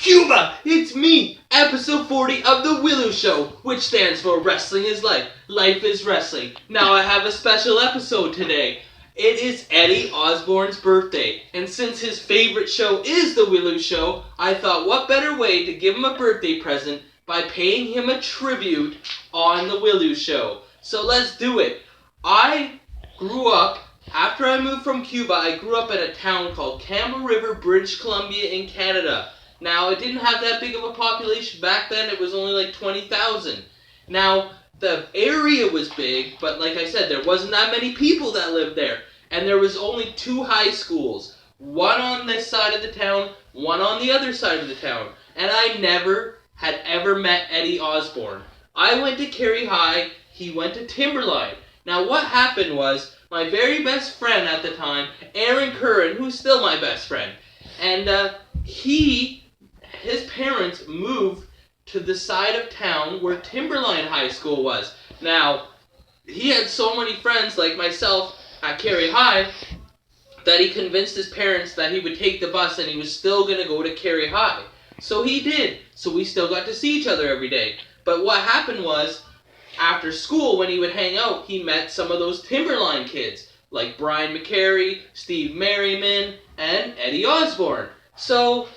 Cuba, it's me, episode 40 of The W.I.L.L.I.W show, which stands for Wrestling is Life, Life is Wrestling. Now I have a special episode today. It is Eddie Osbourne's birthday, and since his favorite show is The W.I.L.L.I.W show, I thought what better way to give him a birthday present by paying him a tribute on The W.I.L.L.I.W show. So let's do it. After I moved from Cuba, I grew up in a town called Campbell River, British Columbia in Canada. Now, it didn't have that big of a population back then. It was only like 20,000. Now, the area was big, but like I said, there wasn't that many people that lived there. And there was only two high schools. One on this side of the town, one on the other side of the town. And I never had ever met Eddie Osbourne. I went to Kerry High, he went to Timberline. Now, what happened was, my very best friend at the time, Aaron Curran, who's still my best friend, and his parents moved to the side of town where Timberline High School was. Now, he had so many friends like myself at Kerry High that he convinced his parents that he would take the bus and he was still going to go to Kerry High. So he did. So we still got to see each other every day. But what happened was, after school, when he would hang out, he met some of those Timberline kids, like Brian McCary, Steve Merriman, and Eddie Osbourne. So,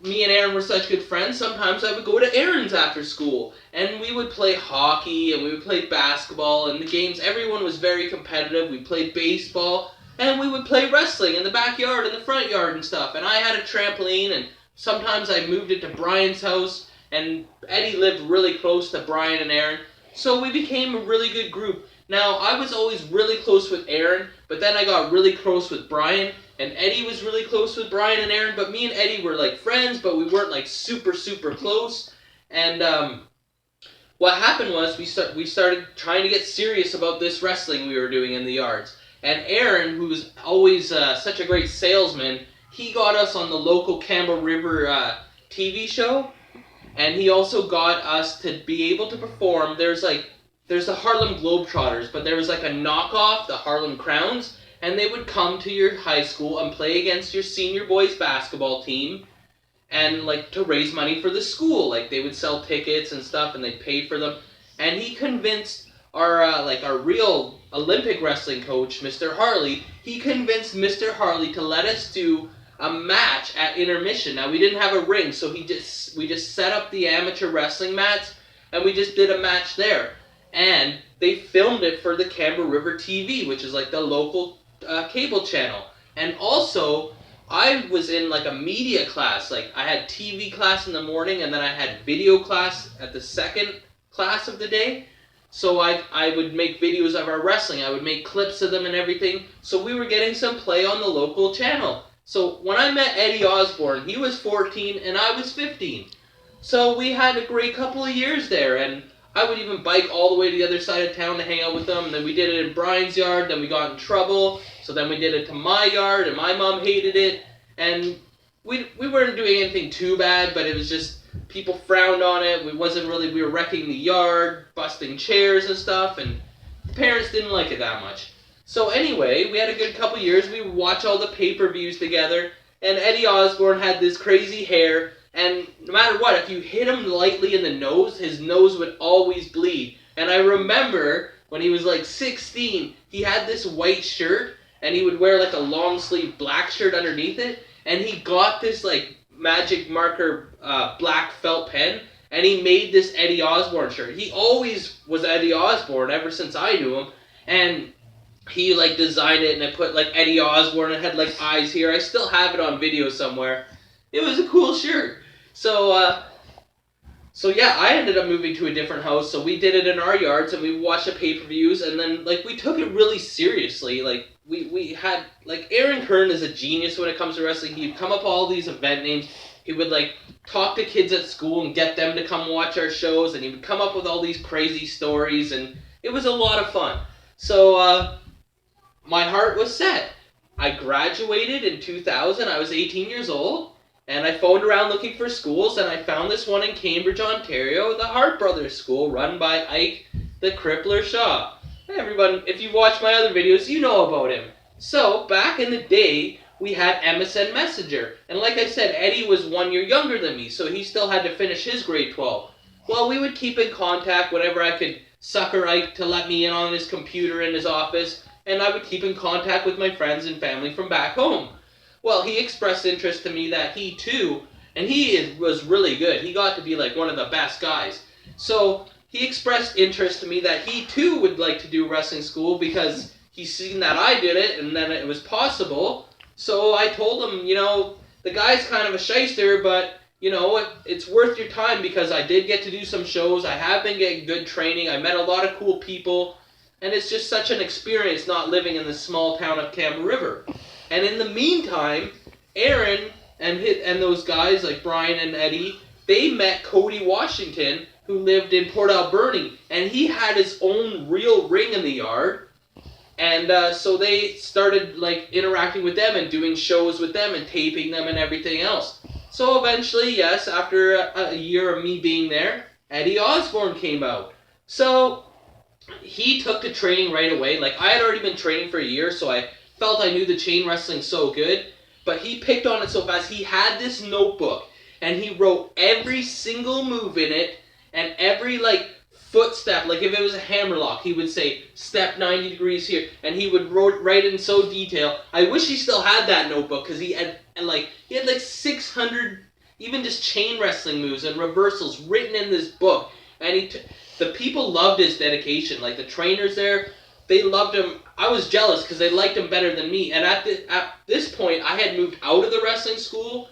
me and Aaron were such good friends, sometimes I would go to Aaron's after school, and we would play hockey, and we would play basketball, and the games, everyone was very competitive. We played baseball, and we would play wrestling in the backyard and the front yard and stuff, and I had a trampoline, and sometimes I moved it to Brian's house, and Eddie lived really close to Brian and Aaron. So we became a really good group. Now, I was always really close with Aaron, but then I got really close with Brian, and Eddie was really close with Brian and Aaron, but me and Eddie were like friends, but we weren't like super close. And what happened was we started trying to get serious about this wrestling we were doing in the yards. And Aaron, who's always such a great salesman, he got us on the local Campbell River TV show. And he also got us to be able to perform. There's the Harlem Globetrotters, but there was like a knockoff, the Harlem Crowns, and they would come to your high school and play against your senior boys basketball team, and like to raise money for the school. Like they would sell tickets and stuff, and they paid for them. And he convinced our real Olympic wrestling coach, Mr. Harley. He convinced Mr. Harley to let us do a match at intermission. Now, we didn't have a ring, so we just set up the amateur wrestling mats, and we just did a match there. And they filmed it for the Campbell River TV, which is like the local cable channel. And also, I was in like a media class. Like, I had TV class in the morning, and then I had video class at the second class of the day. So I would make videos of our wrestling. I would make clips of them and everything. So we were getting some play on the local channel. So when I met Eddie Osbourne, he was 14 and I was 15. So we had a great couple of years there, and I would even bike all the way to the other side of town to hang out with them. And then we did it in Brian's yard, then we got in trouble. So then we did it to my yard, and my mom hated it. And we weren't doing anything too bad, but it was just people frowned on it. We were wrecking the yard, busting chairs and stuff, and the parents didn't like it that much. So anyway, we had a good couple years. We would watch all the pay-per-views together, and Eddie Osbourne had this crazy hair, and no matter what, if you hit him lightly in the nose, his nose would always bleed. And I remember when he was like 16, he had this white shirt, and he would wear like a long-sleeve black shirt underneath it, and he got this like magic marker black felt pen, and he made this Eddie Osbourne shirt. He always was Eddie Osbourne ever since I knew him, and he like designed it, and it put like Eddie Osbourne, and it had like eyes here. I still have it on video somewhere. It was a cool shirt. So yeah, I ended up moving to a different house, so we did it in our yards, and we watched the pay-per-views, and then like we took it really seriously. Like we had like Aaron Curran is a genius when it comes to wrestling. He'd come up with all these event names. He would like talk to kids at school and get them to come watch our shows, and he would come up with all these crazy stories, and it was a lot of fun. So my heart was set. I graduated in 2000. I was 18 years old, and I phoned around looking for schools, and I found this one in Cambridge, Ontario, the Hart Brothers School, run by Ike the Crippler Shaw. Everyone, if you watch my other videos, you know about him. So, back in the day, we had MSN Messenger. And like I said, Eddie was 1 year younger than me, so he still had to finish his grade 12. Well, we would keep in contact whenever I could sucker Ike to let me in on his computer in his office, and I would keep in contact with my friends and family from back home. Well, he expressed interest to me that he too, and was really good. He got to be like one of the best guys. So he expressed interest to me that he too would like to do wrestling school because he's seen that I did it and then it was possible. So I told him, the guy's kind of a shyster, but it's worth your time because I did get to do some shows. I have been getting good training. I met a lot of cool people. And it's just such an experience not living in the small town of Camel River. And in the meantime, Aaron and those guys like Brian and Eddie, they met Cody Washington, who lived in Port Alberni. And he had his own real ring in the yard. And so they started like interacting with them and doing shows with them and taping them and everything else. So eventually, yes, after a year of me being there, Eddie Osbourne came out. So he took to training right away. Like, I had already been training for a year, so I felt I knew the chain wrestling so good. But he picked on it so fast. He had this notebook, and he wrote every single move in it, and every, footstep. Like, if it was a hammerlock, he would say, step 90 degrees here. And he would write in so detail. I wish he still had that notebook, because he had 600, even just chain wrestling moves and reversals written in this book. And the people loved his dedication. Like, the trainers there, they loved him. I was jealous because they liked him better than me. And at this point, I had moved out of the wrestling school.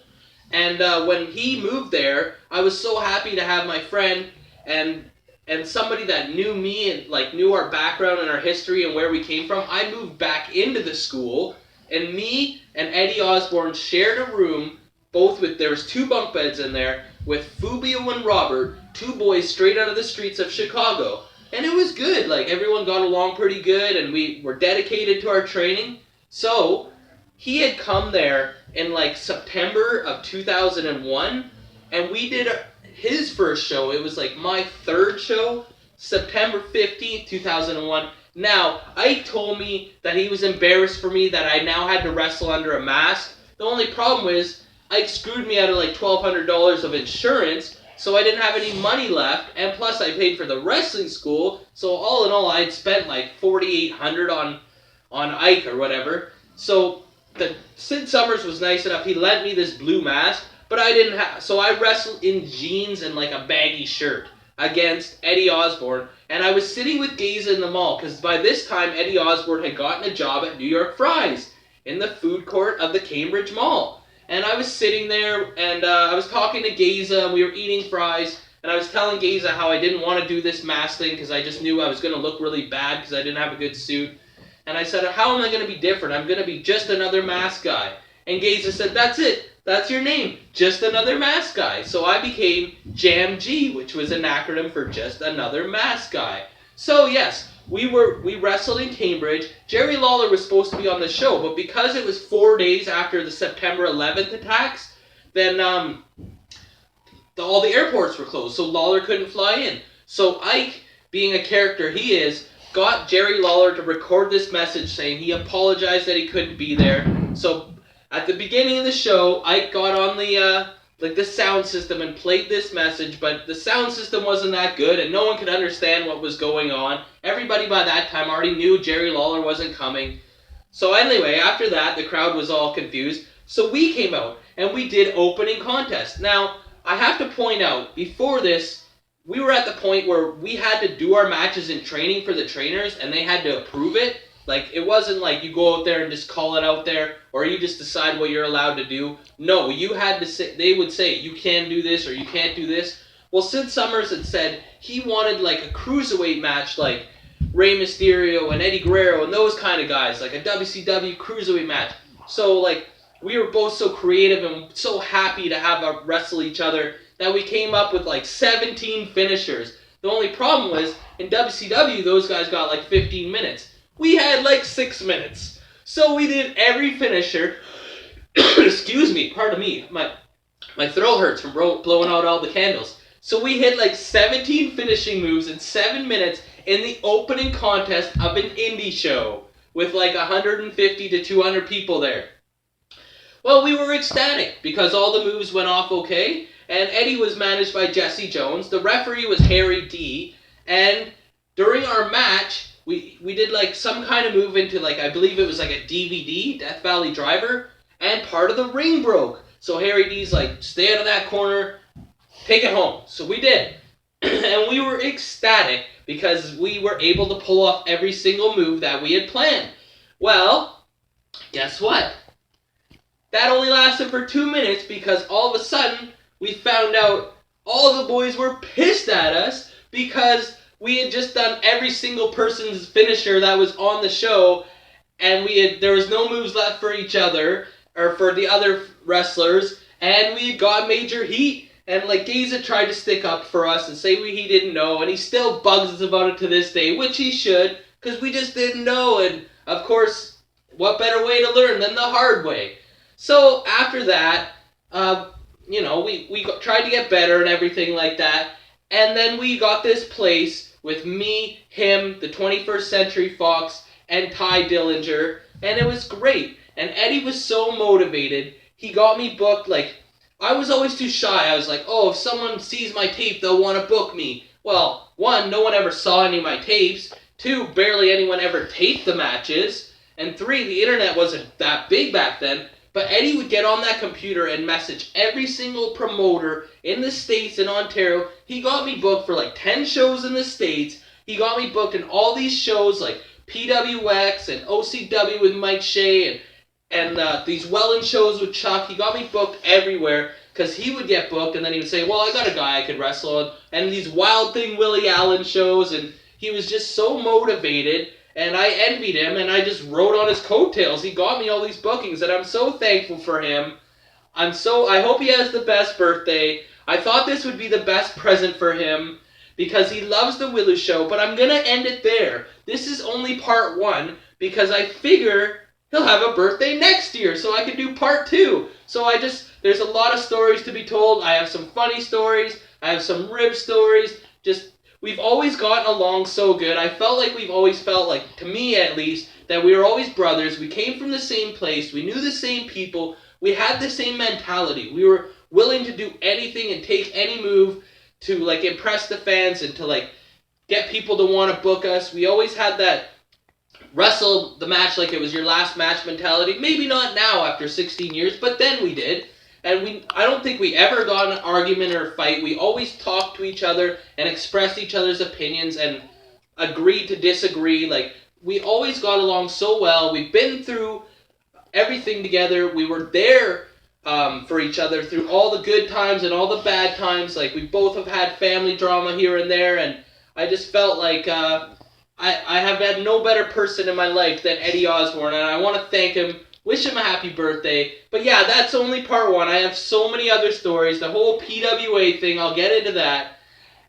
And when he moved there, I was so happy to have my friend and somebody that knew me and knew our background and our history and where we came from. I moved back into the school, and me and Eddie Osbourne shared a room, there was 2 bunk beds in there, with Fubio and Robert, 2 boys straight out of the streets of Chicago. And it was good. Like, everyone got along pretty good, and we were dedicated to our training. So, he had come there in, September of 2001, and we did his first show. It was, my 3rd show, September 15th, 2001. Now, Ike told me that he was embarrassed for me that I now had to wrestle under a mask. The only problem was, Ike screwed me out of $1,200 of insurance, so I didn't have any money left, and plus I paid for the wrestling school, so all in all I'd spent $4,800 on Ike or whatever. So Sid Summers was nice enough, he lent me this blue mask, but I didn't have, so I wrestled in jeans and a baggy shirt against Eddie Osbourne, and I was sitting with Geza in the mall, because by this time Eddie Osbourne had gotten a job at New York Fries in the food court of the Cambridge Mall. And I was sitting there, and I was talking to Geza, and we were eating fries, and I was telling Geza how I didn't want to do this mask thing because I just knew I was going to look really bad because I didn't have a good suit. And I said, how am I going to be different? I'm going to be just another mask guy. And Geza said, that's it. That's your name. Just another mask guy. So I became Jam G, which was an acronym for just another mask guy. So yes, we wrestled in Cambridge. Jerry Lawler was supposed to be on the show, but because it was 4 days after the September 11th attacks, then all the airports were closed, so Lawler couldn't fly in. So Ike, being a character he is, got Jerry Lawler to record this message saying he apologized that he couldn't be there. So at the beginning of the show, Ike got on the sound system and played this message, but the sound system wasn't that good and no one could understand what was going on. Everybody by that time already knew Jerry Lawler wasn't coming. So anyway, after that, the crowd was all confused. So we came out and we did opening contest. Now, I have to point out, before this, we were at the point where we had to do our matches in training for the trainers and they had to approve it. It wasn't like you go out there and just call it out there, or you just decide what you're allowed to do. No, you had to say, they would say, you can do this or you can't do this. Well, Sid Summers had said he wanted a cruiserweight match like Rey Mysterio and Eddie Guerrero and those kind of guys, a WCW cruiserweight match. So, we were both so creative and so happy to have wrestle each other that we came up with 17 finishers. The only problem was, in WCW, those guys got 15 minutes. We had 6 minutes. So we did every finisher. Excuse me, pardon me. My throat hurts from blowing out all the candles. So we hit 17 finishing moves in 7 minutes in the opening contest of an indie show with 150 to 200 people there. Well, we were ecstatic because all the moves went off okay, and Eddie was managed by Jesse Jones. The referee was Harry D. And during our match, we did like some kind of move into like, I believe it was like a DVD, Death Valley Driver, and part of the ring broke. So Harry D's like, stay out of that corner, take it home. So we did. And we were ecstatic because we were able to pull off every single move that we had planned. Well, guess what? That only lasted for 2 minutes because all of a sudden we found out all the boys were pissed at us because we had just done every single person's finisher that was on the show, and there was no moves left for each other or for the other wrestlers, and we got major heat. And like Gaza tried to stick up for us and say he didn't know, and he still bugs us about it to this day, which he should, because we just didn't know. And of course, what better way to learn than the hard way? So after that, we tried to get better and everything like that, and then we got this place with me, him, the 21st Century Fox, and Ty Dillinger, and it was great. And Eddie was so motivated. He got me booked. Like, I was always too shy. I was like, oh, if someone sees my tape, they'll want to book me. Well, 1, no one ever saw any of my tapes. 2, barely anyone ever taped the matches. And 3, the internet wasn't that big back then. But Eddie would get on that computer and message every single promoter in the States and Ontario. He got me booked for like 10 shows in the States. He got me booked in all these shows like PWX and OCW with Mike Shea and these Welland shows with Chuck. He got me booked everywhere because he would get booked and then he would say, well, I got a guy I could wrestle on. And these Wild Thing Willie Allen shows, and he was just so motivated. And I envied him, and I just rode on his coattails. He got me all these bookings, and I'm so thankful for him. I hope he has the best birthday. I thought this would be the best present for him because he loves the Willow Show, but I'm going to end it there. This is only part 1 because I figure he'll have a birthday next year, so I can do part 2. So there's a lot of stories to be told. I have some funny stories. I have some rib stories. We've always gotten along so good. I felt like we've always felt like, to me at least, that we were always brothers. We came from the same place. We knew the same people. We had the same mentality. We were willing to do anything and take any move to like impress the fans and to like get people to want to book us. We always had that wrestle the match like it was your last match mentality. Maybe not now after 16 years, but then we did. And I don't think we ever got in an argument or a fight. We always talked to each other and expressed each other's opinions and agreed to disagree. Like, we always got along so well. We've been through everything together. We were there for each other through all the good times and all the bad times. Like, we both have had family drama here and there. And I just felt like I have had no better person in my life than Eddie Osbourne. And I want to thank him. Wish him a happy birthday. But yeah, that's only part 1. I have so many other stories. The whole PWA thing, I'll get into that.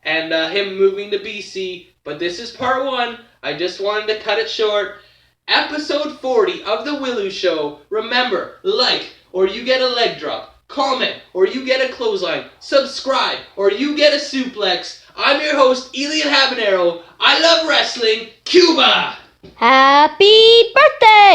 And him moving to BC. But this is part 1. I just wanted to cut it short. Episode 40 of The Willow Show. Remember, like, or you get a leg drop. Comment, or you get a clothesline. Subscribe, or you get a suplex. I'm your host, Elian Habanero. I love wrestling. Cuba! Happy birthday!